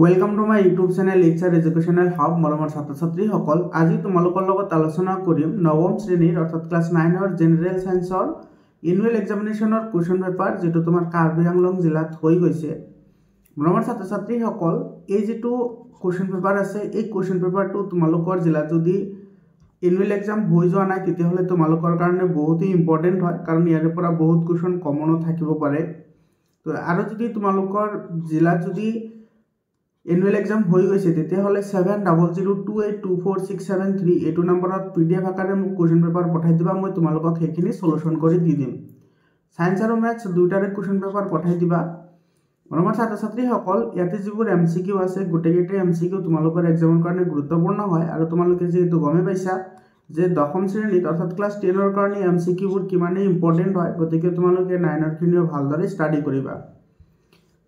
Welcome to my YouTube channel इच्छार educational hub मरমৰ ছাত্ৰ ছাত্ৰীসকল আজি তোমালোকৰ লগত আলোচনা কৰিম নৱম শ্ৰেণীৰ অৰ্থাৎ ক্লাস 9 ৰ জেনাৰেল সায়েন্সৰ এনুৱেল এক্সামিনেশনৰ কোৱেশ্চন পেপাৰ যেটো তোমাৰ কাৰ্বি আংলং জিলাত হৈ গৈছে মৰমৰ ছাত্ৰ ছাত্ৰীসকল এই যেটো কোৱেশ্চন পেপাৰ আছে এই কোৱেশ্চন পেপাৰটো তোমালোকৰ জিলাত যদি এনুৱেল এক্সাম হৈ যোৱা নাই তেতিয়াহলে তোমালোকৰ কাৰণে বহুত ইম্পৰ্টেন্ট হয় কাৰণ ইয়াৰ পৰা বহুত কোৱেশ্চন কমনো থাকিব পাৰে তো আৰু যদি তোমালোকৰ জিলাত যদি एनुअल एग्जाम हो गई तेतियाहले 7002824673 एटू नम्बरत पीडीएफ आकारे মোক क्वेश्चन पेपर पठाई दिबा মই তোমালোকক হেখিনি সলিউশন কৰি দি দিম সায়েন্স আৰু ম্যাথছ দুটাৰে क्वेश्चन पेपर पठाई दिबा মৰমৰ ছাত্ৰ ছাত্ৰী সকল ইয়াতে যিবোৰ এমসিকিউ আছে গুটেগেটে এমসিকিউ তোমালোকৰ এক্সামৰ কাৰণে গুৰুত্বপূৰ্ণ হয় আৰু তোমালোকে যেটো গমে পাইছা যে দশম শ্ৰেণীত অৰ্থাৎ ক্লাস 10 ৰ কাৰণে এমসিকিউবোৰ কিমানে ইম্পৰ্টেন্ট হয় গতিকে তোমালোকে 9 ৰ খিনিও ভালদৰে ষ্টাডি কৰিবা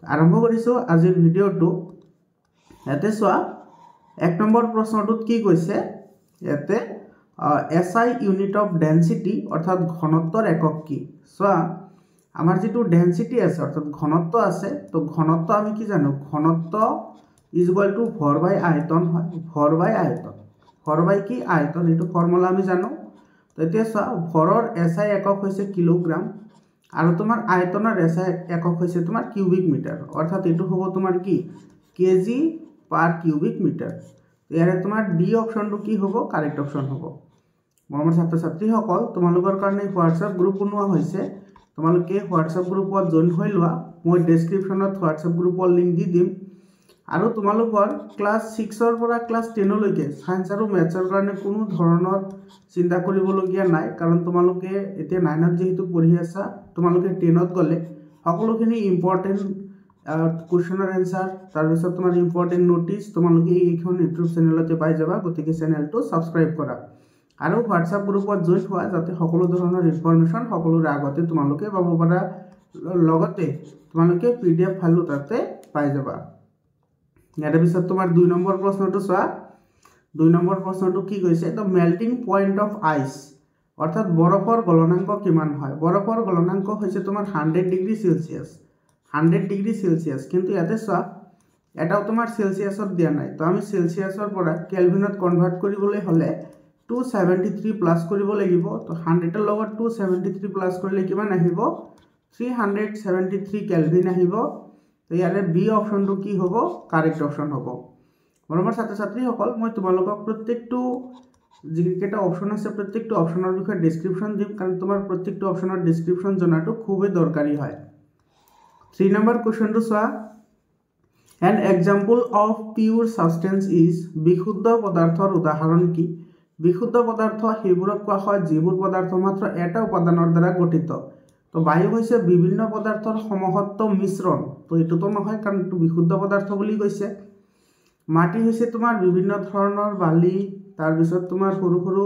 আৰম্ভ কৰিছো আজিৰ ভিডিওটো याते सोआ एक नम्बर प्रश्नटुत की কৈছে याते एसआई यूनिट ऑफ डेंसिटी अर्थात घनत्वर एकक की सोआ आमार जेतु डेंसिटी আছে अर्थात घनत्व আছে तो घनत्व आमी की जानो घनत्व इज इक्वल टू भर बाय आयतन হয় भर बाय आयतन भर बाय की आयतन एटु फर्मुला आमी जानो तो एते सोआ भरर एसआई एकक হৈছে किलोग्राम আৰু তোমাৰ आयतনৰ एसआई एकक হৈছে তোমাৰ কিউবিক মিটাৰ अर्थात एटु হ'ব তোমাৰ কি केजी पर क्यूबिक मीटर यारे तुम्हार डी ऑप्शन तो की होबो करेक्ट ऑप्शन होबो मरমৰ ছাত্ৰ ছাত্ৰী সকল তোমালোকৰ কাৰণে WhatsApp গ্ৰুপ বনোৱা হৈছে তোমালোকে WhatsApp গ্ৰুপত জয়েন হৈ লোৱা মই ডেসক্ৰিপচনত WhatsApp গ্ৰুপৰ লিংক দি দিম আৰু তোমালোকৰ ক্লাস 6 ৰ পৰা ক্লাস 10 লৈকে সায়েন্স আৰু ম্যাথছৰ কাৰণে কোনো ধৰণৰ চিন্তা কৰিবলগীয়া নাই কাৰণ তোমালোকে এতিয়া 9 ত যেহেতু পঢ়ি আছা তোমালোকে 10 ত গলে সকলোখিনি ইম্পৰ্টেন্ট क्वेश्चनर आंसर तार पिছত তোমাৰ ইম্পৰ্টেন্ট নোটিস তোমালোকে এইখন ইউটিউব চেনেলতে পাই যাবা গতিকে চেনেলটো সাবস্ক্ৰাইব কৰা আৰু WhatsApp গ্ৰুপত জয়েন হোৱা যাতে সকলো ধৰণৰ ইনফৰমেশন সকলোৰে আগতে তোমালোকে পাব পাৰা লগতে তোমালোকে পিডিএফ ফাইলটো তাতে পাই যাবা ইয়াৰ পিছত তোমাৰ 2 নম্বৰ প্ৰশ্নটো চোৱা 2 নম্বৰ প্ৰশ্নটো কি কৈছে তো মেল্টিং পয়েন্ট অফ আইস অৰ্থাৎ বৰফৰ গলনাঙ্ক কিমান হয় বৰফৰ গলনাঙ্ক হৈছে তোমাৰ 100 ডিগ্ৰী সেলসিয়াস 100 ডিগ্ৰী সেলসিয়াস কিন্তু ইয়াতে সোয়া এটাও তোমাৰ সেলসিয়াসত দিয়া নাই তো আমি সেলসিয়াসৰ পৰা কেলভিনত কনভাৰ্ট কৰিবলৈ হলে 273 প্লাস কৰিব লাগিব তো 100 ৰ লগত 273 প্লাস কৰিলে কিমান আহিব 373 কেলভিন আহিব তো ইয়াৰে বি অপশনটো কি হ'ব কাৰেক্ট অপশন হ'ব মৰমৰ ছাত্ৰ ছাত্ৰী সকল মই তোমালোকক প্ৰত্যেকটো যিকেটা অপশন আছে প্ৰত্যেকটো অপশনৰ বিষয়ে ডেসক্ৰিপচন দিম কাৰণ তোমাৰ প্ৰত্যেকটো অপশনৰ ডেসক্ৰিপচন জনাটো খুবই দৰকাৰী হয় 3 number question to soa an example of pure substance is বিশুদ্ধ পদাৰ্থৰ উদাহৰণ কি বিশুদ্ধ পদাৰ্থ হেবোৰক কোৱা হয় যিবোৰ পদাৰ্থ মাত্ৰ এটা উপাদানৰ দ্বাৰা গঠিত তো বায়ু হৈছে বিভিন্ন পদাৰ্থৰ সমহত্ব মিশ্ৰণ তো এটোতো নহয় কাৰণ এটো বিশুদ্ধ পদাৰ্থ বুলি কৈছে মাটি হৈছে তোমাৰ বিভিন্ন ধৰণৰ বালি তাৰ পিছত তোমাৰ সৰু সৰু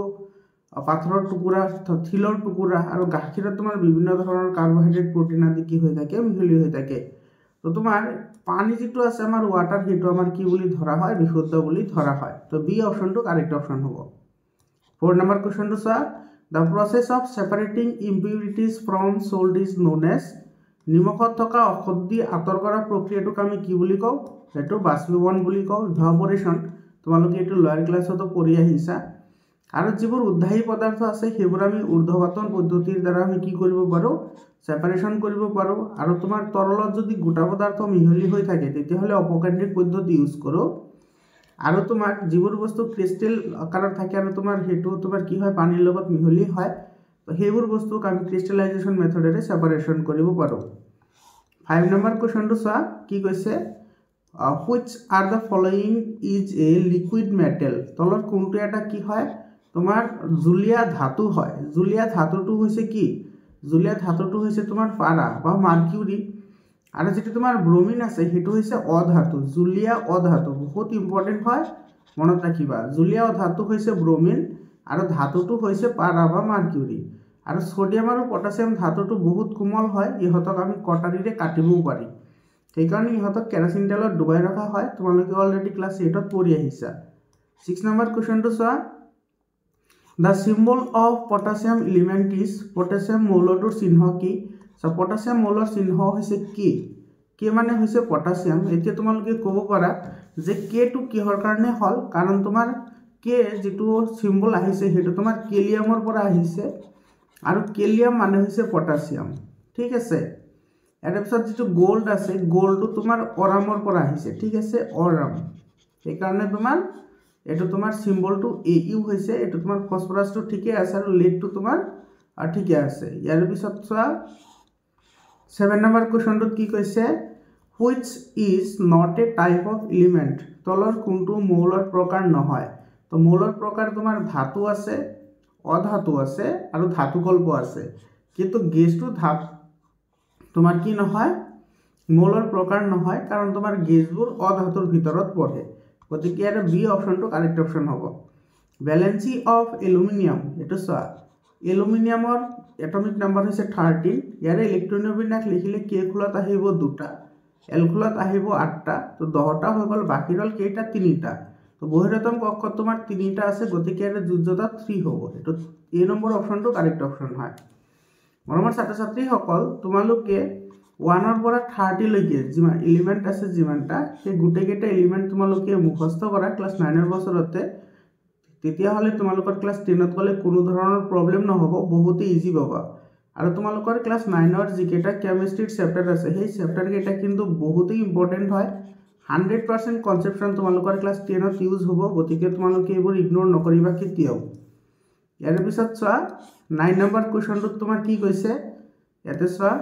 পাথৰৰ টুকুৰা থিলৰ টুকুৰা আৰু গাখীৰত তোমাৰ বিভিন্ন ধৰণৰ কাৰ্বোহাইড্ৰেট প্ৰটিন আদি কি হৈ থাকে মিহলি হৈ থাকে তো তোমাৰ পানী যেটো আছে আমাৰ ওয়াটাৰ হেটো আমাৰ কি বুলি ধৰা হয় বিশুদ্ধ বুলি ধৰা হয় তো বি অপশনটো কাৰেক্ট অপশন হ'ব 4 নম্বৰ কোৱেশ্চনটো চোৱা the process of separating impurities from salt is known as নিমখত থকা অশুদ্ধি আঁতৰ কৰা প্ৰক্ৰিয়াটোক আমি কি বুলি কওঁ হেটো বাষ্পীভৱন বুলি কওঁ ইভাপোৰেশন তোমালোকে এটো লয়াৰ ক্লাছতো পঢ়ি আহিছা আৰু যিবোৰ উদ্ধায়ী পদাৰ্থ আছে হেবোৰ আমি ঊৰ্ধ্বগতন পদ্ধতিৰ দ্বাৰা আমি কি কৰিব পাৰো সেপাৰেশন কৰিব পাৰো আৰু তোমাৰ তৰলত যদি গোটা পদাৰ্থ মিহলি হৈ থাকে তেতিয়াহলে অপকেন্দ্ৰিক পদ্ধতি ইউজ কৰো আৰু তোমাৰ যিবোৰ বস্তু ক্ৰিস্টেল আকাৰত থাকে আৰু তোমাৰ হেতু তোমাৰ কি হয় পানীৰ লগত মিহলি হয় তো হেবোৰ বস্তুক আমি ক্ৰিস্টেলাইজেশন মেথডেৰে সেপাৰেশন কৰিব পাৰো 5 নম্বৰ কোৱেশ্চনটো চোৱা কি কৈছে which are the following is a liquid metal তলৰ কোনটো এটা কি হয় তোমার জুলিয়া ধাতু হয় জুলিয়া ধাতুটো হৈছে কি জুলিয়া ধাতুটো হৈছে তোমাৰ পাৰা বা মাৰ্কিউৰি আৰু যেটো তোমাৰ ব্ৰোমিন আছে হেটো হৈছে অধাতু জুলিয়া অধাতু বহুত ইম্পৰ্টেন্ট হয় মনত ৰাখিবা জুলিয়া অধাতু হৈছে ব্ৰোমিন আৰু ধাতুটো হৈছে পাৰা বা মাৰ্কিউৰি আৰু সোডিয়াম আৰু পটাছিয়াম ধাতুটো বহুত কোমল হয় ইহতক আমি কটাৰীৰে কাটিবও পাৰি সেইকাৰণে ইহতক কেৰাচিন তেলত ডুবাই ৰখা হয় তোমালোকে অলৰেডি ক্লাস 8 ত পঢ়ি আহিছা 6 নম্বৰ কোৱেশ্চনটো চোৱা The symbol of potassium element is potassium মৌলটোৰ চিহ্ন কি so potassium মৌলৰ চিহ্ন হৈছে কি কে মানে হৈছে পটাছিয়াম। এতিয়া তোমালোকে ক'ব পাৰা যে কেটো কিহৰ কাৰণে হ'ল, কাৰণ তোমাৰ কে যিটো চিম্বল আহিছে সেইটো তোমাৰ কেলিয়ামৰ পৰা আহিছে আৰু কেলিয়াম মানে হৈছে পটাছিয়াম। ঠিক আছে, ইয়াৰ পিছত যিটো গোল্ড আছে গোল্ডটো তোমাৰ অৰামৰ পৰা আহিছে। ঠিক আছে, অৰাম, সেইকাৰণে তোমাৰ এইটো তোমাৰ চিম্বলটো AU হৈছে। এইটো তোমাৰ ফসফৰাছটো ঠিকে আছে আৰু লেডটো তোমাৰ ঠিকে আছে। ইয়াৰ পিছত চোৱা 7 নম্বৰ কুৱেশ্যনটোত কি কৈছে, which is not a type of element, তলৰ কোনটো মৌলৰ প্ৰকাৰ নহয়। তো মৌলৰ প্ৰকাৰ তোমাৰ ধাতু আছে, অধাতু আছে আৰু ধাতুকল্প আছে, কিন্তু গেছটো তোমাৰ কি নহয়, মৌলৰ প্ৰকাৰ নহয়, কাৰণ তোমাৰ গেছবোৰ অধাতুৰ ভিতৰত পৰে। গতিকে ইয়াৰ বি অপশ্যনটো কাৰেক্ট অপশ্যন হ'ব। ভেলেন্সি অফ এলুমিনিয়াম, এইটো চোৱা এলুমিনিয়ামৰ এটমিক নাম্বাৰ হৈছে 13। ইয়াৰে ইলেক্ট্ৰনীয় বিন্যাস লিখিলে কে খোলত আহিব 2টা, এল খোলত আহিব 8টা, তো 10টা হৈ গ'ল, বাকী ৰ'ল কেইটা 3টা। তো বহিৰতম কক্ষত তোমাৰ 3টা আছে, গতিকে ইয়াৰে যোজ্যতা 3 হ'ব। এইটো এ নম্বৰ অপশ্যনটো কাৰেক্ট অপশ্যন হয়। মৰমৰ ছাত্ৰ ছাত্ৰীসকল, তোমালোকে 1ৰ পৰা 30 লৈকে যিমান এলিমেণ্ট আছে যিমানটা, সেই গোটেইকেইটা এলিমেণ্ট তোমালোকে মুখস্থ কৰা ক্লাছ 9ৰ বছৰতে, তেতিয়াহ'লে তোমালোকৰ ক্লাছ 10ত গ'লে কোনো ধৰণৰ প্ৰব্লেম নহ'ব, বহুতে ইজি পাবা। আৰু তোমালোকৰ ক্লাছ 9ৰ যিকেইটা কেমিষ্ট্ৰিৰ চেপ্টাৰ আছে সেই চেপ্টাৰকেইটা কিন্তু বহুতেই ইম্পৰ্টেণ্ট হয়। 100% কনচেপশ্যন তোমালোকৰ ক্লাছ 10ত ইউজ হ'ব, গতিকে তোমালোকে এইবোৰ ইগন'ৰ নকৰিবা কেতিয়াও। ইয়াৰ পিছত চোৱা 9 নম্বৰ কুৱেশ্যনটোত তোমাৰ কি কৈছে, ইয়াতে চোৱা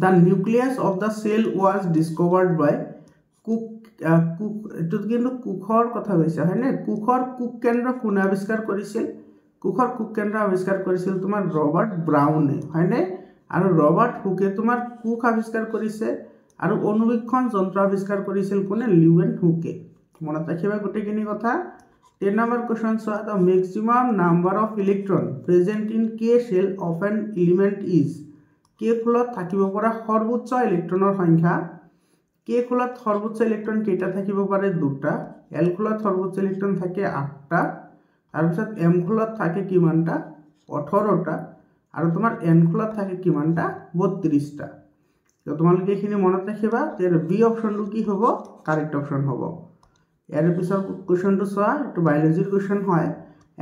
the nucleus of the cell was discovered by Cook. এইটোত কিন্তু কুকৰ কথা কৈছে হয়নে। কুকৰ কুক কেন্দ্ৰ কোনে আৱিষ্কাৰ কৰিছিল, কুকৰ কুক কেন্দ্ৰ আৱিষ্কাৰ কৰিছিল তোমাৰ ৰবাৰ্ট ব্ৰাউনে হয়নে। আৰু ৰবাৰ্ট হুকে তোমাৰ কুক আৱিষ্কাৰ কৰিছে আৰু অনুবীক্ষণ যন্ত্ৰ আৱিষ্কাৰ কৰিছিল কোনে, লিউয়েন হুকে। মনত ৰাখিবা গোটেইখিনি কথা। 10 নম্বৰ কুৱেশ্যন চোৱা, the maximum number of electron present in K shell of an element is. K খোলত থাকিব পৰা সৰ্বোচ্চ ইলেক্ট্ৰনৰ সংখ্যা। কে খোলত সৰ্বোচ্চ ইলেক্ট্ৰন কেইটা থাকিব পাৰে, 2টা। এল খোলত সৰ্বোচ্চ ইলেক্ট্ৰন থাকে 8টা। তাৰপিছত এম খোলত থাকে কিমানটা, 18টা। আৰু তোমাৰ এন খোলত থাকে কিমানটা, 32টা। তো তোমালোকে এইখিনি মনত ৰাখিবা। ইয়াৰ বি অপশ্যনটো কি হ'ব, কাৰেক্ট অপশ্যন হ'ব। ইয়াৰ পিছৰ কুৱেশ্যনটো চোৱা, এইটো বায়'লজিৰ কুৱেশ্যন হয়।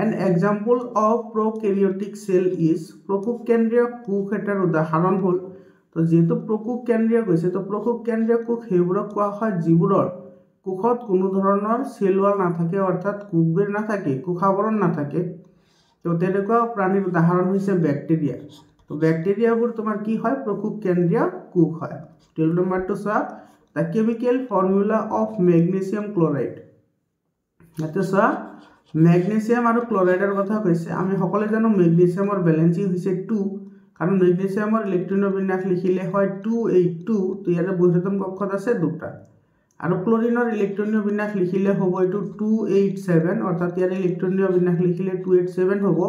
An example of prokaryotic cell is. প্ৰকোষ কেন্দ্ৰীয় কোষ এটাৰ উদাহৰণ হ'ল, তো যিহেতু প্ৰকোষ কেন্দ্ৰীয় গৈছে, তো প্ৰকোষ কেন্দ্ৰীয় কোষ সেইবোৰক কোৱা হয় যিবোৰৰ কোষত কোনো ধৰণৰ চেল ৱাল নাথাকে, অৰ্থাৎ কোষবেৰ নাথাকে, কোষাৱৰণ নাথাকে। তো তেনেকুৱা প্ৰাণীৰ উদাহৰণ হৈছে বেক্টেৰিয়া। তো বেক্টেৰিয়াবোৰ তোমাৰ কি হয়, প্ৰকোষ কেন্দ্ৰীয় কোষ হয়। 12 নম্বৰটো চোৱা, the chemical formula of magnesium chloride. ইয়াতে চোৱা মেগনেছিয়াম আৰু ক্লৰাইডৰ কথা কৈছে। আমি সকলোৱে জানো মেগনেছিয়ামৰ ভেলেন্সি হৈছে 2, কাৰণ মেগনেছিয়ামৰ ইলেক্ট্ৰনীয় বিন্যাস লিখিলে হয় 282। তো ইয়াৰে বহিৰতম কক্ষত আছে 2টা। আৰু ক্লৰিনৰ ইলেক্ট্ৰনীয় বিন্যাস লিখিলে হ'ব এইটো 287, অৰ্থাৎ ইয়াৰ ইলেক্ট্ৰনীয় বিন্যাস লিখিলে 287 হ'ব,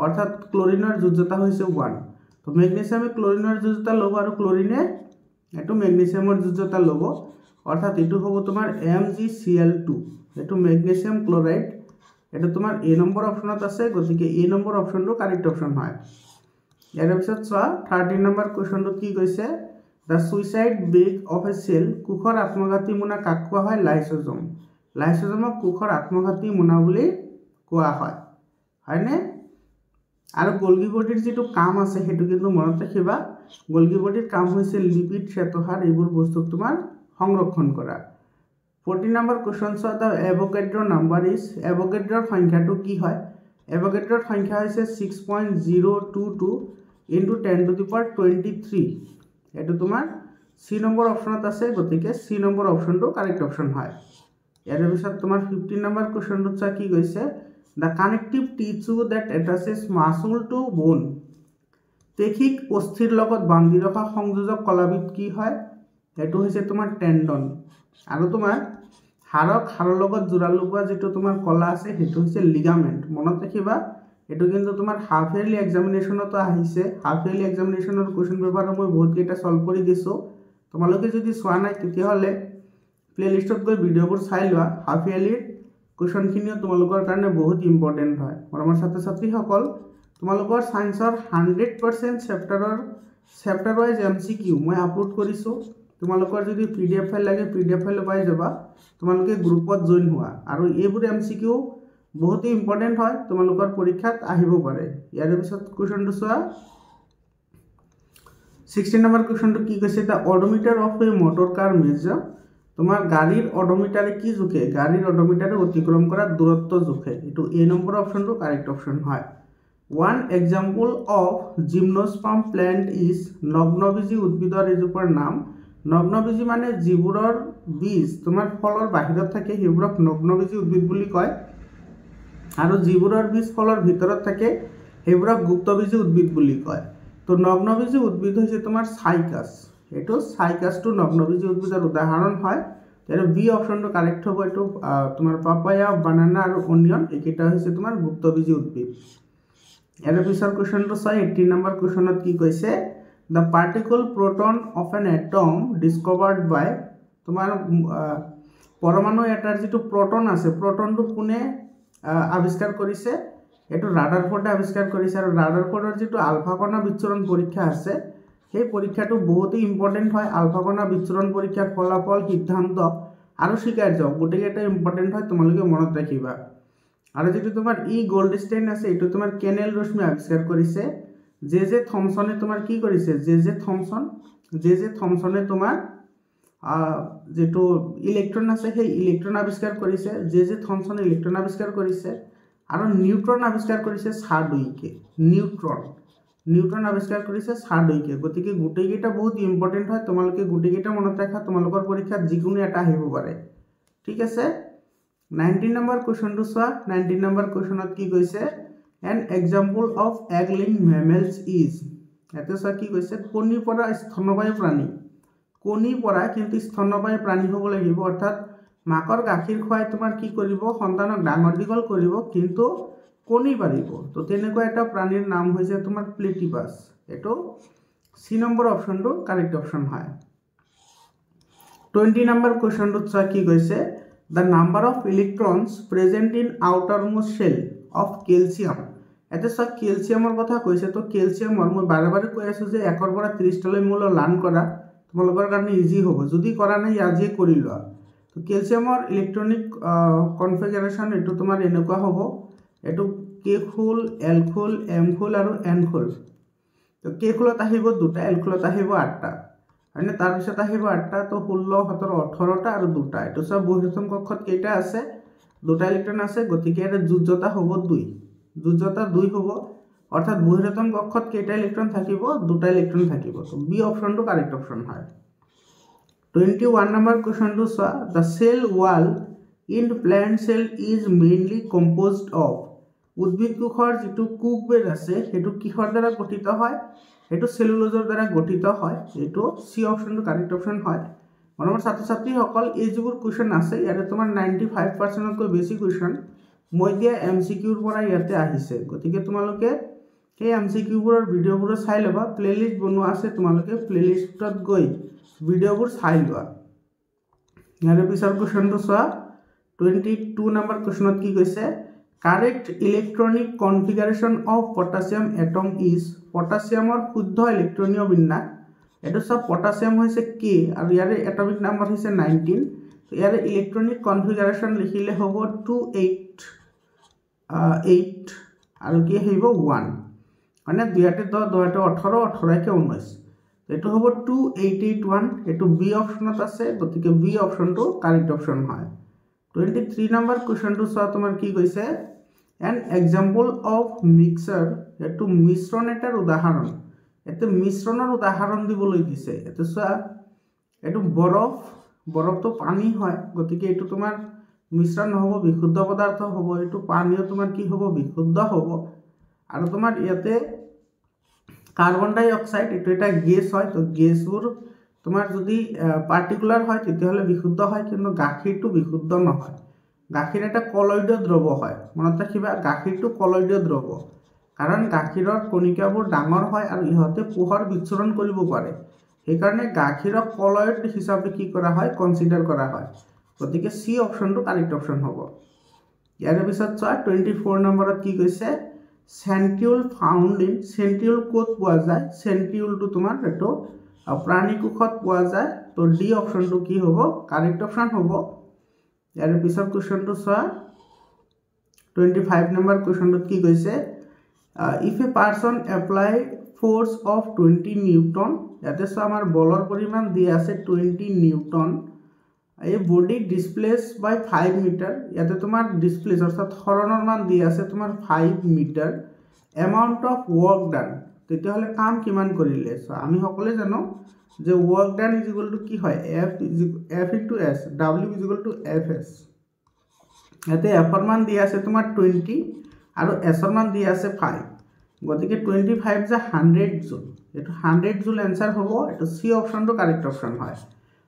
অৰ্থাৎ ক্লৰিনৰ যোজ্যতা হৈছে 1। তো মেগনেছিয়ামে ক্লৰিনৰ যোজ্যতা ল'ব আৰু ক্লৰিনে এইটো মেগনেছিয়ামৰ যোজ্যতা ল'ব, অৰ্থাৎ এইটো হ'ব তোমাৰ MgCl2। এইটো মেগনেছিয়াম ক্লৰাইড, এইটো তোমাৰ এ নম্বৰ অপশ্যনত আছে, গতিকে এ নম্বৰ অপশ্যনটো কাৰেক্ট অপশ্যন হয়। ইয়াৰ পিছত চোৱা 13 নম্বৰ কুৱেশ্যনটোত কি কৈছে, the suicide bag of a cell. কোষৰ আত্মঘাতী মোনা কাক কোৱা হয়, লাইচোজম। লাইচোজমক কোষৰ আত্মঘাতী মোনা বুলি কোৱা হয় হয়নে। আৰু গলগি বডিৰ যিটো কাম আছে সেইটো কিন্তু মনত ৰাখিবা। গলগি বডিৰ কাম হৈছে লিপিড, শ্বেতসাৰ এইবোৰ বস্তুক তোমাৰ সংৰক্ষণ কৰা। 14 নম্বৰ কুৱেশ্যন চোৱা, দ্য এভোগাড্ৰ নাম্বাৰ ইজ। এভোগাড্ৰৰ সংখ্যাটো কি হয়, এভোগাড্ৰৰ সংখ্যা হৈছে 6.022 × 10⁻23। এইটো তোমাৰ চি নম্বৰ অপশ্যনত আছে, গতিকে চি নম্বৰ অপশ্যনটো কাৰেক্ট অপশ্যন হয়। ইয়াৰ পিছত তোমাৰ 15 নম্বৰ কুৱেশ্যনটোত চোৱা কি কৈছে, দ্য কানেক্টিভ টিচু ডেট এটাচেছ মাচুল টু বোন। পেশীক অস্থিৰ লগত বান্ধি ৰখা সংযোজক কলাবিধ কি হয়, সেইটো হৈছে তোমাৰ টেণ্ডন। আৰু তোমাৰ হাড়ক হাড়ৰ লগত জোৰা লগোৱা যিটো তোমাৰ কলা আছে সেইটো হৈছে লিগামেণ্ট। মনত ৰাখিবা, এইটো কিন্তু তোমাৰ হাফ ইয়াৰলি এক্সামিনেশ্যনতো আহিছে। হাফ ইয়াৰলি এক্সামিনেশ্যনৰ কুৱেশ্যন পেপাৰো মই বহুতকেইটা চল্ভ কৰি দিছোঁ। তোমালোকে যদি চোৱা নাই তেতিয়াহ'লে প্লেলিষ্টত গৈ ভিডিঅ'বোৰ চাই লোৱা। হাফ ইয়াৰলিৰ কুৱেশ্যনখিনিও তোমালোকৰ কাৰণে বহুত ইম্পৰ্টেণ্ট হয়। মৰমৰ ছাত্ৰ ছাত্ৰীসকল, তোমালোকৰ ছায়েন্সৰ 100% চেপ্টাৰ ৱাইজ MCQ মই আপলোড কৰিছোঁ। তোমালোকৰ যদি PDF ফাইল লাগে PDF ফাইল পাই যাবা তোমালোকে গ্ৰুপত জয়েন হোৱা আৰু এইবোৰ MCQ বহুত ইম্পৰ্টেন্ট হয় তোমালোকৰ পৰীক্ষাত আহিব পাৰে ইয়াৰ পিছত কোৱেশ্চনটো চোৱা 16 নম্বৰ কোৱেশ্চনটো কি কৈছে দা অডোমিটাৰ অফ এ মোটৰ কাৰ মেজাৰ তোমাৰ গাড়িৰ অডোমিটাৰে কি জুখে গাড়িৰ অডোমিটাৰে অতিক্ৰম কৰা দূৰত্ব জুখে এটো এ নম্বৰ অপশনটো কাৰেক্ট অপশন হয় one example of gymnosperm plant is নগ্নবীজি উদ্ভিদৰ এজোপাৰ নাম নগ্নবীজি মানে যিবোৰৰ বীজ তোমাৰ ফলৰ বাহিৰত থাকে সেইবোৰক নগ্নবীজি উদ্ভিদ বুলি কয় আৰু যিবোৰৰ বীজ ফলৰ ভিতৰত থাকে সেইবোৰক গুপ্তবীজি উদ্ভিদ বুলি কয় তো নগ্নবীজি উদ্ভিদ হৈছে তোমাৰ সাইকাস এটো সাইকাসটো নগ্নবীজি উদ্ভিদৰ উদাহৰণ হয় এৰ বি অপশনটো কাৰেক্ট হ'ব এটো তোমাৰ পাপায়া বানানা আৰু অনিয়ন এইকেইটা হৈছে তোমাৰ গুপ্তবীজি উদ্ভিদ এৰ পিছৰ কোৱেশ্চনটো চাই 18 নম্বৰ কোৱেশ্চনত কি কৈছে the particle proton of an atom discovered by তোমাৰ পৰমাণু এটাৰ যেটো প্ৰটন আছে প্ৰটনটো কোনে আৱিষ্কাৰ কৰিছে এটো ৰাদাৰফোৰ্ডে আৱিষ্কাৰ কৰিছে আৰু ৰাদাৰফোৰ্ডৰ যেটো আলফা কণা বিচ্ছুৰণ পৰীক্ষা আছে এই পৰীক্ষাটো বহুত ইম্পৰ্টেন্ট হয় আলফা কণা বিচ্ছুৰণ পৰীক্ষাৰ ফলাফল সিদ্ধান্ত আৰু স্বীকাৰ্য গোটেইটা ইম্পৰ্টেন্ট হয় তোমালোকে মনত ৰাখিবা আৰু যেটো তোমাৰ ই গোল্ডষ্টাইন আছে এটো তোমাৰ কেনেল ৰশ্মি আৱিষ্কাৰ কৰিছে জে থমসনে তোমাৰ কি কৰিছে জে থমসনে তোমাৰ যেটো ইলেক্ট্ৰন আছে সেই ইলেক্ট্ৰন আৱিষ্কাৰ কৰিছে জে থমসনে ইলেক্ট্ৰন আৱিষ্কাৰ কৰিছে আৰু নিউট্ৰন আৱিষ্কাৰ কৰিছে সাৰ্ডুইকে নিউট্ৰন আৱিষ্কাৰ কৰিছে সাৰ্ডুইকে গতিকে গোটেইটা বহুত ইম্পৰ্টেন্ট হয় তোমালোকে গোটেইটা মনত ৰাখা তোমালোকৰ পৰীক্ষাত যিকোনো এটা আহিব পাৰে ঠিক আছে 19 নম্বৰ কোৱেশ্চনটো চোৱা 19 নম্বৰ কোৱেশ্চনত কি কৈছে an example of egg-laying mammals is এতে চোৱা কি কৈছে কণী পৰা স্তন্যপায়ী প্ৰাণী কণী পৰা কিন্তু স্তন্যপায়ী প্ৰাণী হ'ব লাগিব অৰ্থাৎ মাকৰ গাখীৰ খুৱাই তোমাৰ কি কৰিব সন্তানক ডাঙৰ দীঘল কৰিব কিন্তু কণী পাৰিব তো তেনেকুৱা এটা প্ৰাণীৰ নাম হৈছে তোমাৰ প্লেটিপাছ এটো সি নম্বৰ অপশনটো কাৰেক্ট অপশন হয় 20 নম্বৰ কোৱেশ্চনটো চোৱা কি কৈছে the number of electrons present in outermost shell of calcium এতে চোৱা ক্যালসিয়ামৰ কথা কৈছে তো ক্যালসিয়ামৰ মই বাৰে কৈ আছো যে 1 ৰ পৰা 30 তলৈ মূল লাৰ্ন কৰা তোমালোকৰ কাৰণে ইজি হ'ব যদি কৰা নাই আজি কৰি লোৱা তো ক্যালসিয়ামৰ ইলেক্ট্ৰনিক কনফিগাৰেশন এটো তোমাৰ এনেকুৱা হ'ব এটো কে খুল এল খুল এম খুল আৰু এন খুল তো কে খুলত আহিব দুটা এল খুলত আহিব 8টা মানে তাৰ পিছত আহিব 8টা তো 16 17 18টা আৰু দুটা এটো সব বহিৰতম কক্ষত কেইটা আছে দুটা ইলেক্ট্ৰন আছে গতিকে এৰ যোজ্যতা হ'ব 2 যোজ্যতা 2 হ'ব অৰ্থাৎ বহিৰতম কক্ষত কেইটা ইলেক্ট্ৰন থাকিব দুটা ইলেক্ট্ৰন থাকিব তো বি অপশনটো কাৰেক্ট অপশন হয় 21 নম্বৰ কোৱেশ্চনটো চোৱা the cell wall in plant cell is mainly composed of উদ্ভিদ কোষৰ যেটো কুকবেৰ আছে হেতু কিহৰ দ্বাৰা গঠিত হয় হেতু সেলুলোজৰ দ্বাৰা গঠিত হয় এটো সি অপশনটো কাৰেক্ট অপশন হয় মনৰ ছাত্ৰ ছাত্ৰী সকল এই যিবোৰ কোৱেশ্চন আছে ইয়াতে তোমাৰ 95% তকৈ বেছি কোৱেশ্চন মই দিয়া MCQৰ পৰা ইয়াতে আহিছে গতিকে তোমালোকে এই MCQবোৰৰ ভিডিঅ'বোৰ চাই লবা প্লেলিষ্ট বনোৱা আছে তোমালোকে প্লেলিষ্টত গৈ ভিডিঅ'বোৰ চাই লোৱা ইয়াৰ পিছৰ কোৱেশ্চনটো চোৱা 22 নম্বৰ কোৱেশ্চনত কি কৈছে correct electronic configuration of potassium atom is পটাসিয়ামৰ শুদ্ধ ইলেক্ট্ৰনীয় বিন্যাস এটো সব পটাসিয়াম হৈছে K আৰু ইয়াৰ এটমিক নম্বৰ হৈছে 19 তো ইয়াৰ ইলেক্ট্ৰনিক কনফিগাৰেশন লিখিলে হ'ব 28 আৰু কি হইব 1 মানে 2 তে 10 2 তে 18 18 কে 19 এটো হ'ব 2881 এটো বি অপশনত আছে গতিকে বি অপশনটো কারেক্ট অপশন হয় 23 নম্বৰ কোৱেশ্চনটো চোৱা তোমাৰ কি কৈছে an example of mixture এটো মিশ্ৰণ এটাৰ উদাহৰণ এতে মিশ্ৰণৰ উদাহৰণ দিবলৈ দিছে এতে চোৱা এটো বৰফটো পানী হয় গতিকে এটো তোমাৰ মিশ্ৰণ হ'ব বিশুদ্ধ পদাৰ্থ হ'ব এটো পানীও তোমাৰ কি হ'ব বিশুদ্ধ হ'ব আৰু তোমাৰ ইয়াতে কাৰ্বন ডাই অক্সাইড এটো এটা গ্যাস হয় তো গ্যাসবোৰ তোমাৰ যদি পাৰ্টিকুলাৰ হয় তেতিয়াহলে বিশুদ্ধ হয় কিন্তু গাখীৰটো বিশুদ্ধ নহয় গাখীৰ এটা কলয়ডীয় দ্ৰৱ হয় মনত ৰাখিবা গাখীৰটো কলয়ডীয় দ্ৰৱ কাৰণ গাখীৰৰ কণিকাবোৰ ডাঙৰ হয় আৰু ইহতে পোহৰ বিচ্ছুৰণ কৰিব পাৰে সেই কাৰণে গাখীৰক কলয়ড হিচাপে কি কৰা হয় কনসিডাৰ কৰা হয় গতিকে সি অপশনটো কাৰেক্ট অপশন হ'ব ইয়াৰ পিছত চোৱা 24 নম্বৰত কি কৈছে সেন্ট্ৰিউল ফাউন্ড ইন সেন্ট্ৰিউল কোড পোৱা যায় সেন্ট্ৰিউলটো তোমাৰ এটো প্ৰাণী কোষত পোৱা যায় তো তো ডি অপশনটো কি হ'ব কাৰেক্ট অপশন হ'ব ইয়াৰ পিছৰ কোৱেশ্চনটো চোৱা 25 নম্বৰ কোৱেশ্চনটোত কি কৈছে if A person apply force of 20 Newton ইয়াতে চোৱা আমাৰ বলৰ পৰিমাণ দিয়া আছে 20 নিউটন এই বডি ডিসপ্লেস বাই 5 মিটাৰ ইয়াতে তোমাৰ ডিসপ্লেস অৰ্থাৎ হৰণৰ মান দিয়া আছে তোমাৰ 5 মিটাৰ এমাউন্ট অফ ওয়াৰ্ক ডান তেতিয়াহলে কাম কিমান কৰিলে সো আমি সকলে জানো যে work done is equal to কি হয় f into s w is equal to fs ইয়াতে f ৰ মান দিয়া আছে তোমাৰ 20 আৰু s ৰ মান দিয়া আছে 5 গতিকে 25 যে 100 জুল এটো 100 জুল आंसर হ'ব এটো সি অপশনটো কারেক্ট অপশন হয়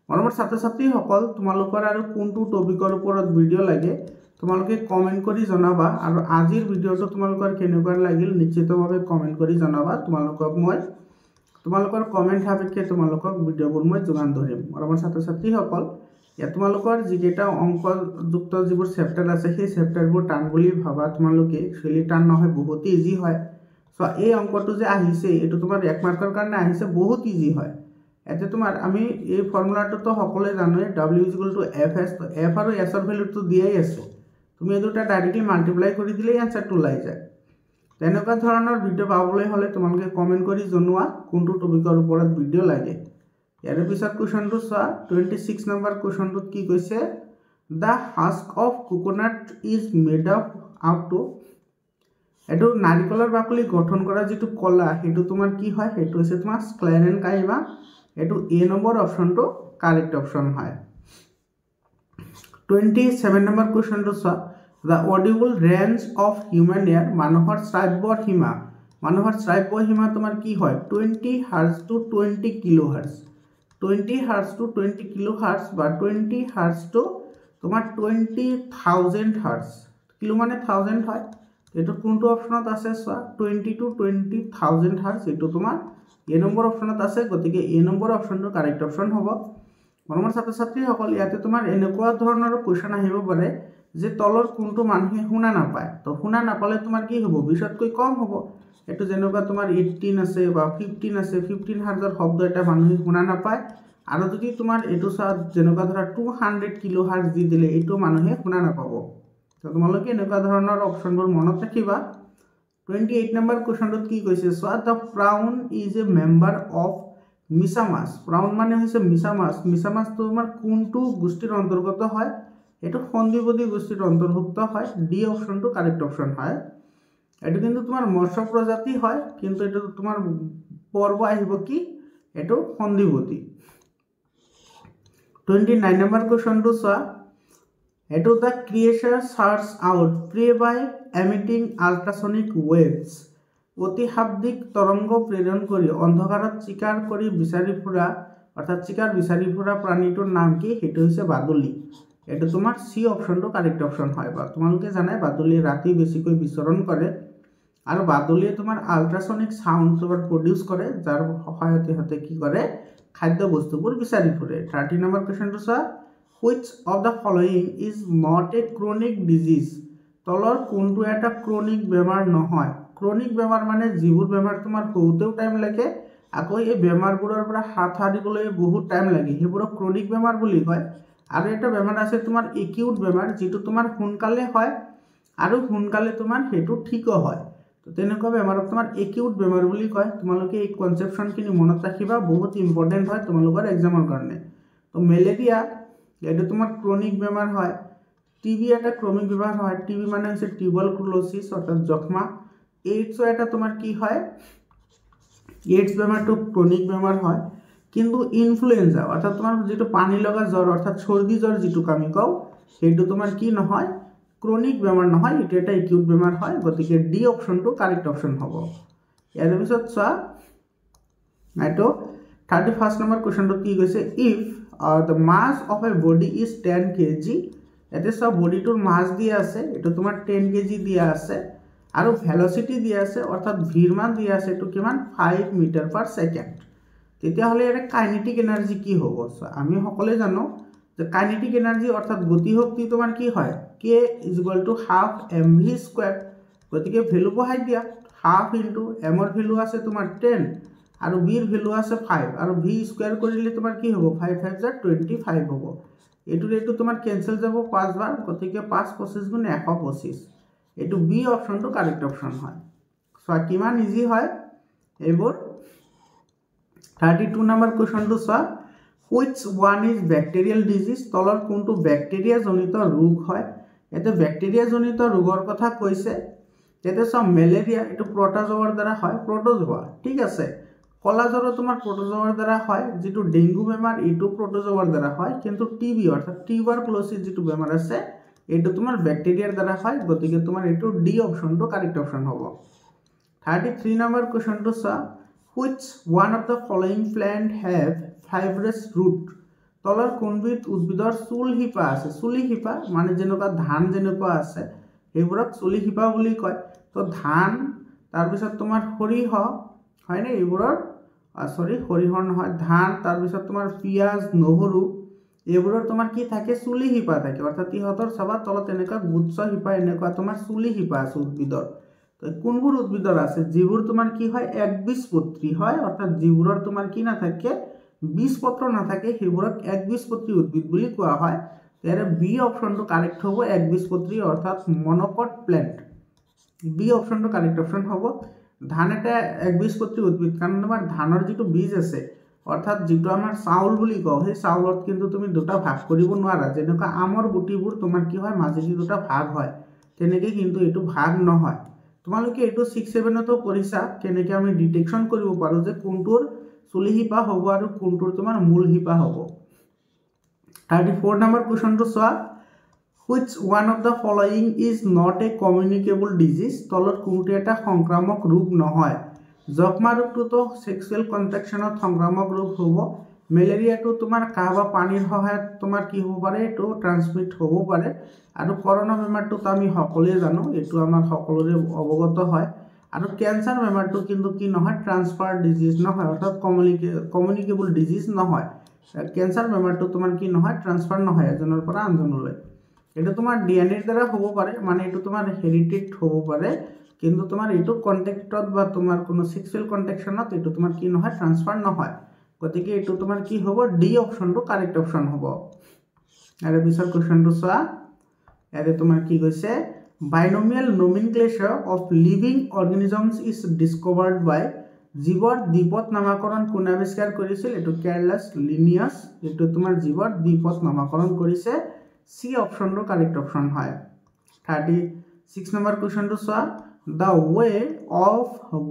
মৰমৰ ছাত্ৰ-ছাত্ৰী সকল তোমালোকৰ আৰু কোনটো টপিকৰ ওপৰত ভিডিও লাগে তোমালোকে কমেন্ট কৰি জনাবা আৰু আজিৰ ভিডিওটো তোমালোকৰ কেনেকুৱা লাগিল নিশ্চিতভাৱে কমেন্ট কৰি জনাবা তোমালোকক মই তোমালোকৰ কমেন্ট সাপেক্ষে তোমালোকক ভিডিওবোৰ মই যোগান ধৰিম মৰমৰ ছাত্ৰ-ছাত্ৰী সকল ইয়া তোমালোকৰ যিকেটা অংক যুক্ত যিবোৰ চেপ্টাৰ আছে সেই চেপ্টাৰবোৰ টান বুলি ভাবা তোমালোকে একচুয়ালি টান নহয় বহুত ইজি হয় সো এই অংকটো যে আহিছে এটো তোমাৰ 1 মাৰ্কৰ কাৰণে আহিছে বহুত ইজি হয় এতে তোমাৰ আমি এই ফৰ্মুলাটো তো সকলে জানোই w fs তো f আৰু s ৰ ভ্যালুটো দিয়াই আছে তুমি এই দুটা ডাইৰেক্টলি মাল্টিপ্লাই কৰি দিলেই आंसरটো ওলাই যায় তেনেকুৱা ধৰণৰ ভিডিও পাবলৈ হলে তোমালোকে কমেন্ট কৰি জনোৱা কোনটো টপিকৰ ওপৰত ভিডিও লাগে ইয়াৰ পিছত কোৱেশ্চনটো চোৱা 26 নম্বৰ কোৱেশ্চনটোত কি কৈছে the husk of coconut is made up to এটো নাৰিকলৰ বাকলি গঠন কৰা যেটো কলা হেতু তোমাৰ কি হয় হেতু হৈছে তোমাৰ স্ক্লেৰেন কাইমা এটো এ নম্বৰ অপশনটো কাৰেক্ট অপশন হয় 27 নম্বৰ কোৱেশ্চনটো চোৱা the audible range of human ear মানুহৰ শ্ৰাব্য সীমা তোমাৰ কি হয় 20 hertz to 20 kilohertz 20 hertz to 20 kilohertz বা 20 hertz to তোমাৰ 20000 hertz কিলো মানে 1000 হয় এটো কোনটো অপশনত আছে চোৱা 20 to 20000 hertz এটো তোমাৰ এ নম্বৰ অপশনত আছে গতিকে এ নম্বৰ অপশনটো কাৰেক্ট অপশন হ'ব মৰমৰ ছাত্ৰ-ছাত্ৰী সকল ইয়াতে তোমাৰ এনেকুৱা ধৰণৰ কোৱেশ্চন আহিব পাৰে যে তলৰ কোনটো মানুহে শুনা নাপায় তো শুনা নাপালে তোমাৰ কি হ'ব 20 তকৈ কম হ'ব এটো যেনেকুৱা তোমাৰ 18 আছে বা 15 আছে 15 হাৰ্জৰ শব্দ এটা মানুহে শুনা নাপায় আৰু যদি তোমাৰ এটো যেনেকুৱা ধৰা 200 কিলোহাৰ্জ দি দিলে এটো মানুহে শুনা নাপাব তো তোমালোকে এনেকুৱা ধৰণৰ অপশনবোৰ মনত ৰাখিবা 28 নম্বৰ কোৱেশ্চনটোত কি কৈছে so the prawn is a member of মিছামাছ prawn মানে হৈছে মিছামাছ তোমাৰ কোনটো গোষ্ঠীৰ অন্তৰ্গত হয় এটো সন্ধিবদী গোষ্ঠীৰ অন্তৰ্ভুক্ত হয় ডি অপশনটো কাৰেক্ট অপশন হয় এটো কিন্তু তোমাৰ মৎস্য প্ৰজাতি হয় কিন্তু এটো তোমাৰ পৰ্ব আহিব কি এটো সন্ধিবদী 29 নম্বৰ কোৱেশ্চনটো চোৱা এটো the creature search out prey by emitting ultrasonic waves অতি শাব্দিক তৰংগ প্ৰেৰণ কৰি অন্ধকাৰত চিকাৰ কৰি বিচাৰি ফুৰা অৰ্থাৎ চিকাৰ বিচাৰি ফুৰা প্ৰাণীটোৰ নাম কি হেতু হৈছে বাদুলি এটো তোমাৰ সি অপশনটো কাৰেক্ট অপশন হয় বা তোমালোকে জানাই বাদুলি ৰাতি বেছিকৈ বিচৰণ কৰে আৰু বাদুলিয়ে তোমাৰ আল্ট্ৰাসনিক সাউন্ড প্ৰডিউস কৰে যাৰ সহায়তে হতে কি কৰে খাদ্য বস্তুবোৰ বিচাৰি ফুৰে 30 নম্বৰ কোৱেশ্চনটো চোৱা which of the following is not a chronic disease তলৰ কোনটো এটা ক্ৰনিক বেমাৰ নহয় ক্ৰনিক বেমাৰ মানে যিবোৰ বেমাৰ তোমাৰ হওঁতেও টাইম লাগে আকৌ এই বেমাৰবোৰৰ পৰা হাত হাৰিবলৈ বহুত টাইম লাগে হেবোৰ ক্ৰনিক বেমাৰ বুলি কয় আৰু এটা বেমাৰ আছে তোমাৰ একিউট বেমাৰ যেটো তোমাৰ সোনকালে হয় আৰু সোনকালে তোমাৰ হেতু ঠিক হয় তো তেনেকুৱা বেমাৰক তোমাৰ একিউট বেমাৰ বুলি কয় তোমালোকে এই কনসেপচন খিনি মনত ৰাখিবা বহুত ইম্পৰ্টেন্ট হয় তোমালোকৰ এক্সামৰ কাৰণে তো মেলেৰিয়া এটা তোমাৰ ক্ৰনিক বেমাৰ হয় টিবি এটা ক্ৰনিক বেমাৰ হয় টিবি মানে হৈছে টিউবাৰকুলোসিস অৰ্থাৎ যক্ষ্মা এইডছ এটা তোমাৰ কি হয় এইডছ বেমাৰটো ক্ৰনিক বেমাৰ হয় কিন্তু ইনফ্লুয়েঞ্জা অৰ্থাৎ তোমাৰ যেটো পানী লগা জ্বৰ অৰ্থাৎ সৰ্দি জ্বৰ যেটো আমি কও হেতু তোমাৰ কি নহয় ক্ৰনিক বেমাৰ নহয় এটা এটা একিউট বেমাৰ হয় গতিকে ডি অপশনটো কাৰেক্ট অপশন হ'ব ইয়াৰ পিছত চোৱা নাইটো 31st নম্বৰ কোৱেশ্চনটো কি কৈছে if the mass of a body is 10 kg এতে সব বডিটোৰ মাস দিয়া আছে এটো তোমাৰ 10 kg দিয়া আছে আৰু ভেলোসিটি দিয়া আছে অৰ্থাৎ ভিৰ মান দিয়া আছে এটো কিমান 5 মিটাৰ পাৰ সেকেন্ড তেতিয়া হলে এর কাইনেটিক এনার্জি কি হ'ব আমি সকলে জানো যে কাইনেটিক এনার্জি অর্থাৎ গতি শক্তি তোমার কি হয় k = half mv² গতিকে ভ্যালু বহাই দিয়া হাফ ইনটু m ৰ ভ্যালু আছে তোমাৰ 10 আৰু বিৰ ভ্যালু আছে 5 আৰু ভি স্কয়াৰ কৰিলে তোমাৰ কি হ'ব 5 5 যা 25 হ'ব এইটো তোমাৰ কেনসেল যাব 5 বাৰ গতিকে 5 25 গুণ 125 এইটো বি অপশনটো কাৰেক্ট অপশন হয় সো কিমান ইজি হয় এইবোৰ 32 নম্বৰ কোৱেশ্চনটো চোৱা which one is bacterial disease তলৰ কোনটো ব্যাকটেৰিয়া জনিত ৰোগ হয় এতে ব্যাকটেৰিয়া জনিত ৰোগৰ কথা কৈছে যেতে সব ম্যালেৰিয়া এটো প্রোটোজোয়ার দ্বারা হয় প্রোটোজোয়া ঠিক আছে কলা জ্বর তোমার প্রোটোজোয়ার দ্বারা হয় যেটো ডেঙ্গু বেমার এটো প্রোটোজোয়ার দ্বারা হয় কিন্তু টিবি অর্থাৎ টিউবারকুলোসিস যেটো বেমার আছে এটো তোমার ব্যাকটেরিয়ার দ্বারা হয় গতিকে তোমার এটো ডি অপশনটো কারেক্ট অপশন হবে 33 নম্বর কোশ্চেনটো সা which one of the following plant have fibrous root তলৰ কোনবিধ উদ্ভিদৰ চুল হিপা আছে চুলি হিপা মানে যেনেকুৱা ধান যেনেকুৱা আছে এইবোৰক চুলি হিপা বুলি কয় তো ধান তাৰ পিছত তোমাৰ সৰিহ হয় নে এইবোৰৰ সৰি সৰিহৰ নহয় ধান তাৰ পিছত তোমাৰ পিয়াজ নহৰু এইবোৰৰ তোমাৰ কি থাকে চুলি হিপা থাকে অৰ্থাৎ ইহঁতৰ সবা তলত এনেকুৱা গুচ্ছ হিপা এনেকুৱা তোমাৰ চুলি হিপা আছে উদ্ভিদৰ তো কোনবোৰ উদ্ভিদৰ আছে যিবোৰ তোমাৰ কি হয় একবীজপত্ৰী হয় অৰ্থাৎ যিবোৰৰ তোমাৰ কি না থাকে বীজপত্ৰ না থাকে সেইবোৰক একবীজপত্ৰী উদ্ভিদ বুলি কোৱা হয় তাৰে বি অপশনটো কাৰেক্ট হ'ব একবীজপত্ৰী অৰ্থাৎ মনোকট প্ল্যান্ট বি অপশনটো কাৰেক্ট অপশন হ'ব ধান এটা একবীজপত্ৰী উদ্ভিদ কাৰণ তোমাৰ ধানৰ যেটো বীজ আছে অৰ্থাৎ যেটো আমাৰ চাউল বুলি কও সেই চাউলত কিন্তু তুমি দুটা ভাগ কৰিব নোৱাৰা যেনেকা আমৰ গুটিবোৰ তোমাৰ কি হয় মাজেদি দুটা ভাগ হয় তেনেকে কিন্তু এটো ভাগ নহয় তোমালোকে এটো 6 7 তো কৰিছা কেনেকে আমি ডিটেকশন কৰিব পাৰো যে কোনটোৰ চুলি হিপা হ'ব আৰু কোনটোৰ তোমাৰ মূল হিপা হ'ব 34 নম্বৰ কোৱেশ্চনটো চোৱা which one of the following is not a communicable disease তলত কোনটো এটা সংক্ৰামক ৰোগ নহয় যক্ষ্মা ৰোগটো তো সেক্সুৱেল কন্ট্ৰাকশনত সংক্ৰামক ৰোগ হ'ব মেলেৰিয়াটো তোমাৰ কাহ বা পানীৰ সহায়ত তোমাৰ কি হ'ব পাৰে এটো ট্ৰান্সমিট হ'ব পাৰে আৰু কৰোনা বেমাৰটো আমি সকলোৱে জানো এটো আমাৰ সকলোৰে অৱগত হয় আৰু ক্যান্সাৰ বেমাৰটো কিন্তু কি নহয় ট্ৰান্সফাৰ ডিজিজ নহয় অৰ্থাৎ কমিউনিকেবল ডিজিজ নহয় ক্যান্সাৰ বেমাৰটো তোমাৰ কি নহয় ট্ৰান্সফাৰ নহয় এজনৰ পৰা আনজনলৈ এটা তোমাৰ ডিএনএ এৰ দ্বাৰা হ'ব পাৰে মানে এটো তোমাৰ হেৰিটেড হ'ব পাৰে কিন্তু তোমাৰ এটো কন্টেক্টত বা তোমাৰ কোনো সেক্সুৱেল কন্ট্ৰাকশনত এটো তোমাৰ কি নহয় ট্ৰান্সফাৰ নহয় গতিকে এটো তোমাৰ কি হ'ব ডি অপশনটো কাৰেক্ট অপশন হ'ব আৰু পিছৰ কোৱেশ্চনটো চোৱা এতে তোমাৰ কি কৈছে binomial nomenclature of living organisms is discovered by জীৱৰ দ্বিপদ নামকৰণ কোন আৱিষ্কাৰ কৰিছিল এটো কেয়াৰলেছ লিনিয়াছ এটো তোমাৰ জীৱৰ দ্বিপদ নামকৰণ কৰিছে সি অপশনটো কাৰেক্ট অপশন হয় 36 নম্বৰ কোৱেশ্চনটো চোৱা the weight of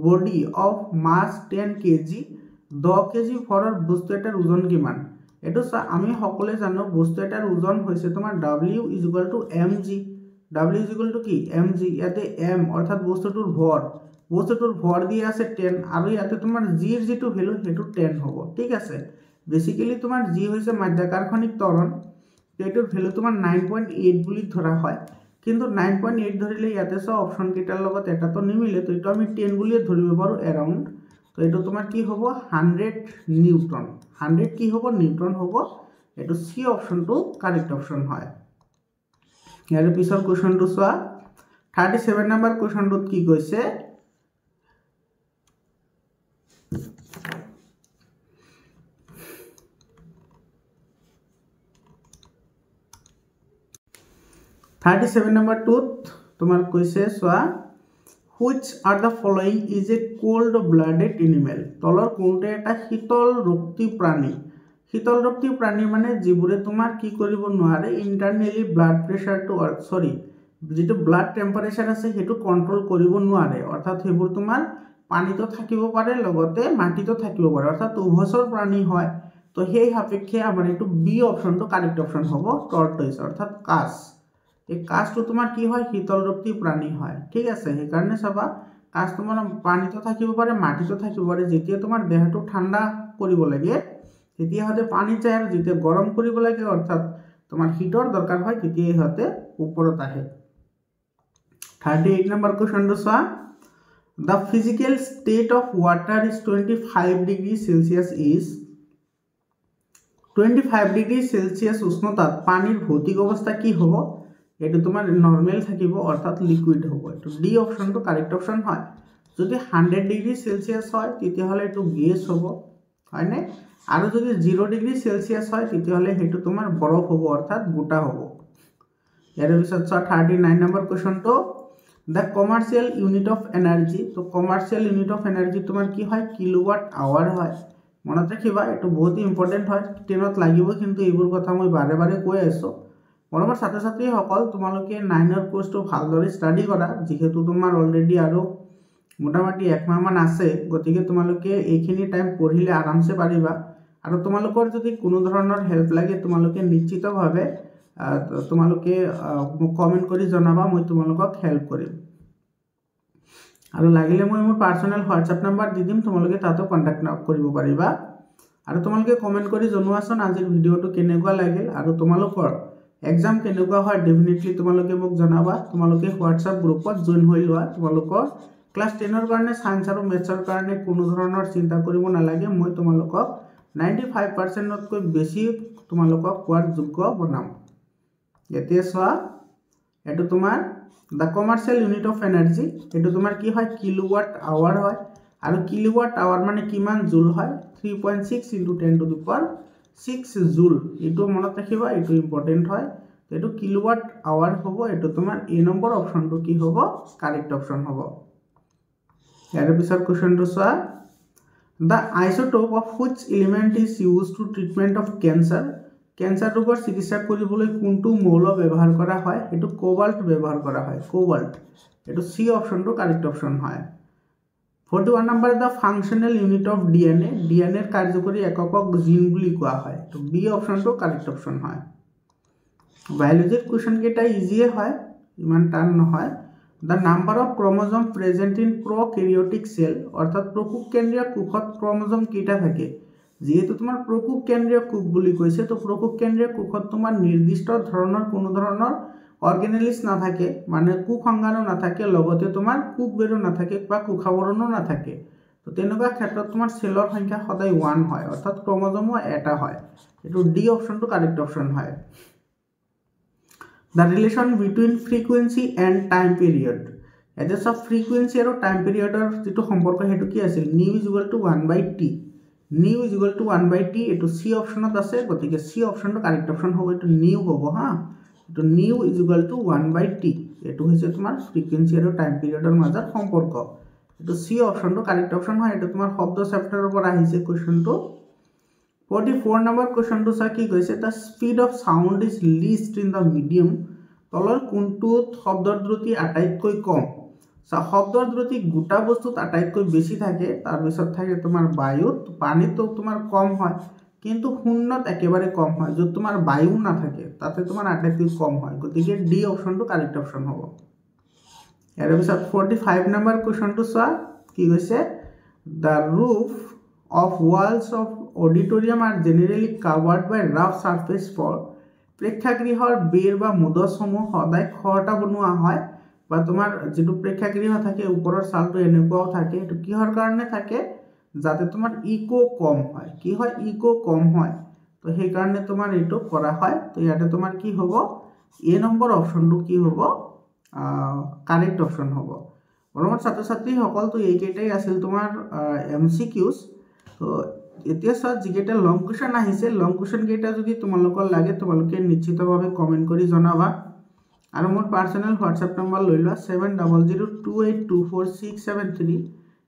body of mass 10 kg 10 kg ফৰৰ বস্তু এটাৰ ওজন কিমান এটো আমি সকলোৱে জানো বস্তু এটাৰ ওজন হৈছে তোমাৰ w = mg w = কি mg ইয়াতে m অৰ্থাৎ বস্তুটোৰ ভৰ দিয়া আছে 10 আৰু ইয়াতে তোমাৰ g ৰ যেটো ভ্যালু হেতু 10 হ'ব ঠিক আছে বেসিক্যালি তোমাৰ g হৈছে মাধ্যাকৰ্ষণিক ত্বৰণ এটোৰ ভ্যালু তোমাৰ 9.8 বুলি ধৰা হয় কিন্তু 9.8 ধৰিলে ইয়াতে সব অপশন কেটাৰ লগত এটা তো নিমিলে তো এটো আমি 10 বুলি ধৰিব পাৰো अराउंड তো এটো তোমাৰ কি হ'ব 100 নিউটন 100 কি হ'ব নিউটন হ'ব এটো সি অপশনটো কারেক্ট অপশন হয় ইয়াৰ পিছৰ কোৱেশ্চনটো চোৱা 37 নম্বৰ কোৱেশ্চনটোত কি কৈছে 37 number 2 তোমার কইছে সোয়া which are the following is a cold blooded animal তলৰ কোনটা এটা শীতল ৰক্তি প্ৰাণী মানে যিবোৰে তোমাৰ কি কৰিব নোৱাৰে ইন্টাৰনালি ব্লাড প্ৰেছাৰ টু সৰি যেটো ব্লাড টেম্পাৰেচাৰ আছে হেতু কন্ট্ৰোল কৰিব নোৱাৰে অৰ্থাৎ হেবোৰ তোমাৰ পানীতো থাকিব পাৰে লগতে মাটিতো থাকিব পাৰে অৰ্থাৎ উভচৰ প্ৰাণী হয় তো সেই সাপেক্ষে আমাৰ এটো বি অপশনটো কাৰেক্ট অপশন হ'ব টৰ্টইছ অৰ্থাৎ কাছ এই কাছটো তোমাৰ কি হয় শীতল ৰক্তি প্ৰাণী হয় ঠিক আছে সেই কাৰণে চাবা কাছ তোমাৰ পানীতো থাকিব পাৰে মাটিতো থাকিব পাৰে যেতিয়া তোমাৰ দেহটো ঠাণ্ডা কৰিব লাগে তেতিয়া হতে পানী চাই আৰু যেতিয়া গৰম কৰিব লাগে অৰ্থাৎ তোমাৰ হিটৰ দৰকাৰ হয় তেতিয়া হতে ওপৰত আহে 38 নম্বৰ কোৱেশ্চনটো চোৱা The physical state of water is 25 degrees Celsius is 25 degrees Celsius উষ্ণতাত পানীৰ ভৌতিক অৱস্থা কি হ'ব এটো তোমাৰ নৰমাল থাকিব অৰ্থাৎ লিকুইড হ'ব এটো ডি অপশনটো কাৰেক্ট অপশন হয় যদি 100 ডিগ্ৰী সেলসিয়াস হয় তেতিয়াহ'লে এটো গেছ হ'ব হয়নে আৰু যদি 0 ডিগ্ৰী সেলসিয়াস হয় তেতিয়াহ'লে হেতু তোমাৰ বৰফ হ'ব অৰ্থাৎ গোটা হ'ব ইয়াৰ পিছত 39 number কোৱেশ্চনটো the commercial unit of energy তো commercial unit of energy তোমাৰ কি হয় কিলোৱাট আৱাৰ হয় মনত ৰাখিবা এটো বহুত ইম্পৰ্টেন্ট হয় টেনত লাগিব কিন্তু এইবোৰ কথা মই বাৰে বাৰে কৈ আছো মৰমৰ ছাত্ৰ ছাত্ৰী সকল তোমালোকে 9 ৰ কোৰ্সটো ভালদৰে ষ্টাডি কৰা যেহেতু তোমাৰ অলৰেডি আৰু মোটামুটি এক মাহ মান আছে গতিকে তোমালোকে এইখিনি টাইম পঢ়িলে আৰামছে পাৰিবা আৰু তোমালোকৰ যদি কোনো ধৰণৰ হেল্প লাগে তোমালোকে নিশ্চিতভাৱে তোমালোকে কমেন্ট কৰি জনাবা মই তোমালোকক হেল্প কৰিম আৰু লাগিলে মই মোৰ পাৰ্সোনাল WhatsApp নম্বৰ দি দিম তোমালোকে তাতো কন্টাক্ট কৰিব পাৰিবা আৰু তোমালোকে কমেন্ট কৰি জনোৱাচোন আজিৰ ভিডিওটো কেনেকুৱা লাগিল আৰু তোমালোকৰ এক্সাম কেনেকুৱা হয় ডেফিনেটলি তোমালোকে মোক জনাবা তোমালোকে WhatsApp গ্ৰুপত জয়েন হৈ লোৱা তোমালোকৰ ক্লাস 10 ৰ কাৰণে সায়েন্স আৰু মেথছৰ কাৰণে কোনো ধৰণৰ চিন্তা কৰিব নালাগে মই তোমালোকক 95% তকৈ বেছি তোমালোকক কোৱাৰ যোগ্য বনাম এতিয়া সোৱা এটো তোমাৰ the commercial unit of energy এটো তোমাৰ কি হয় কিলোৱাট আৱাৰ হয় আৰু কিলোৱাট আৱাৰ মানে কিমান জুল হয় 3.6 * 10 to the power 6 জুল এটো মনত ৰাখিবা এটো ইম্পৰ্টেন্ট হয় এটো কিলোৱাট আৱাৰ হ'ব এটো তোমাৰ এ নম্বৰ অপচনটো কি হ'ব কাৰেক্ট অপচন হ'ব ইয়াৰ পিছৰ কোৱেশ্চনটো সোৱা the isotope of which element is used to treatment of cancer cancer ৰোগৰ চিকিৎসা কৰিবলৈ কোনটো মৌল ব্যৱহাৰ কৰা হয় এটো কোবাল্ট ব্যৱহাৰ কৰা হয় কোবাল্ট এটো সি অপচনটো কাৰেক্ট অপচন হয় 41 number the functional unit of DNA ডিএনএৰ কাৰ্যকৰী এককক জিন বুলি কোৱা হয় তো বি অপচনটো কাৰেক্ট অপচন হয় বায়োলজিৰ কোৱেশ্চন কেটা ইজি হয় ইমান টান নহয় the number of chromosome present in prokaryotic cell অৰ্থাৎ প্ৰকোষ কেন্দ্ৰীয় কোষত ক্ৰোমোজোম কেটা থাকে যেহেতু তোমাৰ প্ৰকোষ কেন্দ্ৰীয় কোষ বুলি কৈছে তো প্ৰকোষ কেন্দ্ৰীয় কোষত তোমাৰ নিৰ্দিষ্ট ধৰণৰ কোনো ধৰণৰ অৰ্গানেলিস নাথাকে মানে কোষ সংজ্ঞানো নাথাকে লগতে তোমাৰ কোষ বেৰো নাথাকে বা কোষাৱৰণো নাথাকে তো তেনেকুৱা ক্ষেত্ৰত তোমাৰ সেলৰ সংখ্যা সদায় 1 হয় অৰ্থাৎ ক্ৰোমোজোমো এটা হয় এটো ডি অপচনটো কারেক্ট অপচন হয় the relation between frequency and time period এটা সব frequency আৰু time period ৰ যেটো সম্পৰ্ক হেতু কি আছিল nu = 1/t nu = 1/t এটো সি অপচনত আছে গতিকে সি অপচনটো কারেক্ট অপচন হ'ব এটো nu হ'ব হা এটো nu = 1/t এটো হৈছে তোমাৰ frequency আৰু time period ৰ মাজৰ সম্পৰ্ক এটো সি অপচনটো কাৰেক্ট অপচন হয় এটো তোমাৰ শব্দ চেপ্টাৰৰ পৰা আহিছে কোৱেশ্চনটো 44 নম্বৰ কোৱেশ্চনটো সা কি কৈছে the speed of sound is least in the medium তলৰ কোনটো শব্দৰ দ্ৰুতি আটাইতকৈ কম সা শব্দৰ দ্ৰুতি গোটা বস্তুত আটাইতকৈ বেছি থাকে তাৰ পিছত থাকে তোমাৰ বায়ুত পানীতো তোমাৰ কম হয় কিন্তু শূন্যত একেবাৰে কম হয় যত তোমাৰ বায়ু না থাকে তাতে তোমাৰ আটাইতকৈ কম হয় গতিকে ডি অপচনটো কাৰেক্ট অপচন হ'ব ইয়াৰ পিছত 45 নম্বৰ কোৱেশ্চনটো সা কি কৈছে the roof of walls of auditorium are generally covered by rough surface for প্ৰেক্ষাগৃহৰ বেৰ বা মদসমূহ সদায় খৰটা বনোৱা হয় বা তোমাৰ যেটো প্ৰেক্ষাগৃহ থাকে ওপৰৰ ছালটো এনেকুৱাও থাকে এটো কিহৰ কাৰণে থাকে যাতে তোমাৰ ইকো কম হয় কি হয় ইকো কম হয় তো সেই কাৰণে তোমাৰ এটো কৰা হয় তো ইয়াতে তোমাৰ কি হ'ব এ নম্বৰ অপচনটো কি হ'ব কাৰেক্ট অপচন হ'ব বৰমৰ ছাত্ৰ ছাত্ৰী সকল তো এইকেইটাই আছিল তোমাৰ এমসিকিউজ তো এতিয়া সব জিকেটা লং কোৱেশ্চন আহিছে লং কোৱেশ্চন কেইটা যদি তোমালোকৰ লাগে তোমালোকে নিশ্চিতভাৱে কমেন্ট কৰি জনাবা আৰু মোৰ পাৰ্সোনাল WhatsApp নম্বৰ লৈ লোৱা 7002824673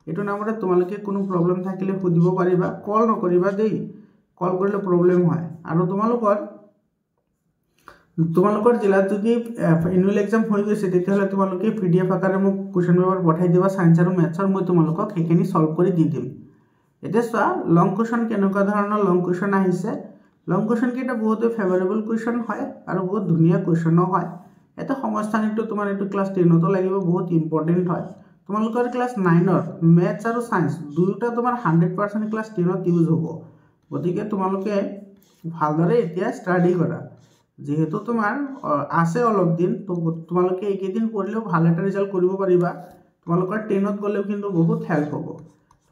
এটো নম্বৰত তোমালোকে কোনো প্ৰবলেম থাকিলে সুধিব পাৰিবা কল নকৰিবা দেই কল কৰিলে প্ৰবলেম হয় আৰু তোমালোকৰ জিলাত যদি এনুৱেল এক্সাম হৈ গৈছে তেতিয়াহলে তোমালোকে পিডিএফ আকাৰে মোক কোৱেশ্চন পেপাৰ পঠাই দিবা সায়েন্স আৰু মেথছৰ মই তোমালোকক হেখিনি সলভ কৰি দি দিম এতিয়া সোৱা লং কোৱেশ্চন কেনেকুৱা ধৰণৰ লং কোৱেশ্চন আহিছে লং কোৱেশ্চন কেটা বহুত ফেভাৰেবল কোৱেশ্চন হয় আৰু বহুত ধুনিয়া কোৱেশ্চনো হয় এটা সমস্থানিকটো তোমাৰ এটো ক্লাস 10 তো লাগিব বহুত ইম্পৰ্টেন্ট হয় তোমালোকৰ ক্লাস 9 ৰ মেথছ আৰু সায়েন্স দুটা তোমাৰ 100% ক্লাস 10 ত ইউজ হ'ব গতিকে তোমালোকে ভালদৰে এতিয়া ষ্টাডি কৰা যেহেতু তোমাৰ আছে অলপ দিন তো তোমালোকে এইকেদিন পঢ়িলেও ভাল এটা ৰিজাল্ট কৰিব পাৰিবা তোমালোকৰ 10 ত গলেও কিন্তু বহুত হেল্প হ'ব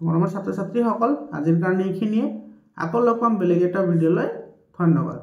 তোমালোকৰ ছাত্ৰ ছাত্ৰী সকল আজিৰ কাৰণে এইখিনিয়ে আকৌ লগ পাম বেলেগ এটা ভিডিঅ'লৈ ধন্যবাদ